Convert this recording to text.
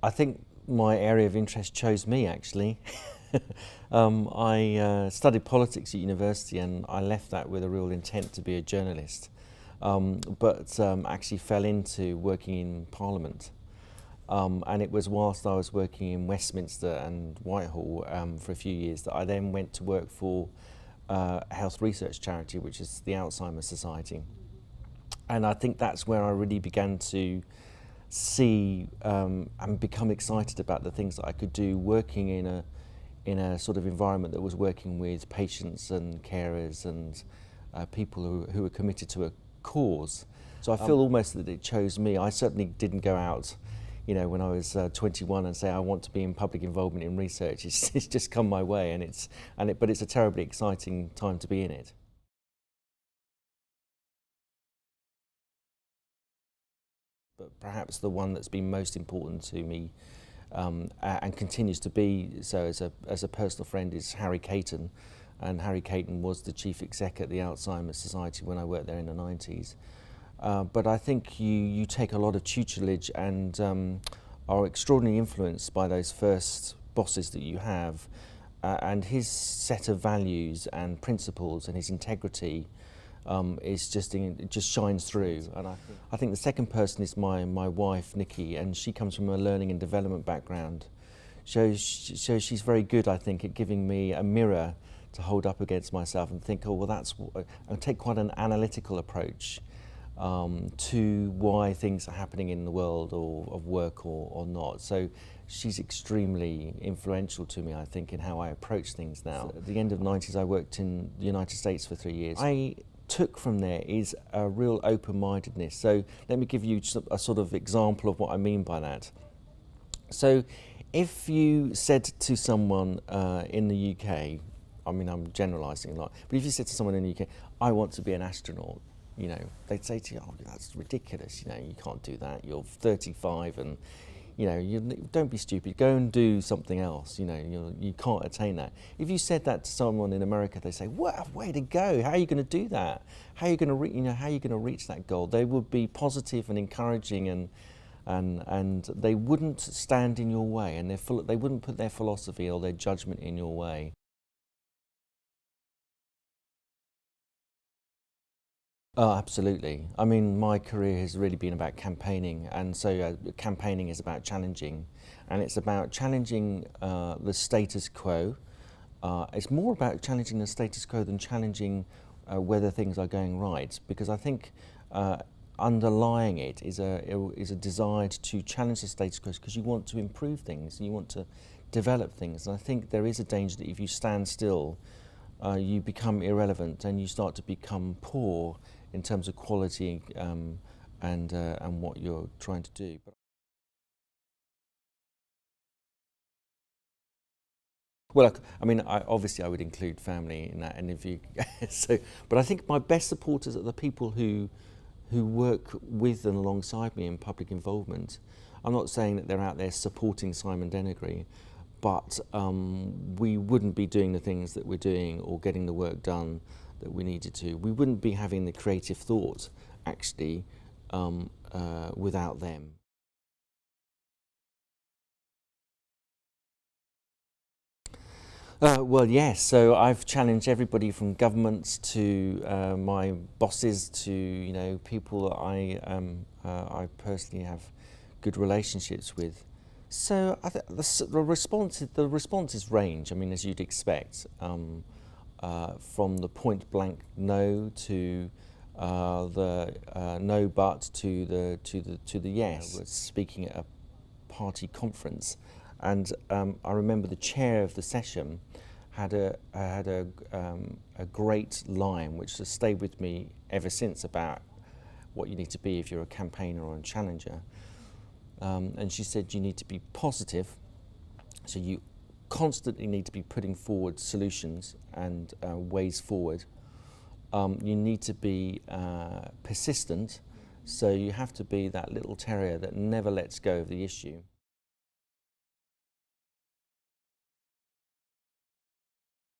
I think my area of interest chose me, actually. I studied politics at university, and I left that with a real intent to be a journalist, but actually fell into working in Parliament. And it was whilst I was working in Westminster and Whitehall for a few years that I then went to work for a health research charity, which is the Alzheimer's Society. And I think that's where I really began to see and become excited about the things that I could do working in a sort of environment that was working with patients and carers and people who were committed to a cause. So I feel almost that it chose me. I certainly didn't go out, you know, when I was 21 and say I want to be in public involvement in research. It's just come my way, but it's a terribly exciting time to be in it. But perhaps the one that's been most important to me and continues to be so as a personal friend is Harry Caton. And Harry Caton was the chief exec at the Alzheimer's Society when I worked there in the 90s. But I think you take a lot of tutelage and are extraordinarily influenced by those first bosses that you have. And his set of values and principles and his integrity is it just shines through. And I think the second person is my wife, Nikki, and she comes from a learning and development background. So she's very good, I think, at giving me a mirror to hold up against myself and think, oh, well, and take quite an analytical approach to why things are happening in the world or of work or not. So she's extremely influential to me, I think, in how I approach things now. So at the end of the 90s, I worked in the United States for 3 years. I took from there is a real open-mindedness. So let me give you a sort of example of what I mean by that. So if you said to someone in the UK, I mean, I'm generalising a lot, but if you said to someone in the UK, I want to be an astronaut, you know, they'd say to you, oh, that's ridiculous, you know, you can't do that, you're 35 and, you know, don't be stupid, go and do something else, you know, you can't attain that. If you said that to someone in America, they say, what, way to go, how are you going to do that? How are you going to, how are you going to reach that goal? They would be positive and encouraging and they wouldn't stand in your way, and they wouldn't put their philosophy or their judgment in your way. Oh, absolutely. I mean, my career has really been about campaigning, and so campaigning is about challenging, and it's about challenging the status quo. It's more about challenging the status quo than challenging whether things are going right, because I think underlying it is a desire to challenge the status quo because you want to improve things and you want to develop things. And I think there is a danger that if you stand still, you become irrelevant and you start to become poor in terms of quality and what you're trying to do. Well, I mean, obviously I would include family in that, and if you, but I think my best supporters are the people who work with and alongside me in public involvement. I'm not saying that they're out there supporting Simon Denegri, but we wouldn't be doing the things that we're doing or getting the work done that we needed to. We wouldn't be having the creative thought, actually, without them. Well, yes. So I've challenged everybody from governments to my bosses to people that I personally have good relationships with. So I think the responses range. I mean, as you'd expect, from the point blank no to the no but to the yes. I was speaking at a party conference, and I remember the chair of the session had a great line which has stayed with me ever since about what you need to be if you're a campaigner or a challenger. And she said you need to be positive, so you constantly need to be putting forward solutions and ways forward. You need to be persistent, so you have to be that little terrier that never lets go of the issue.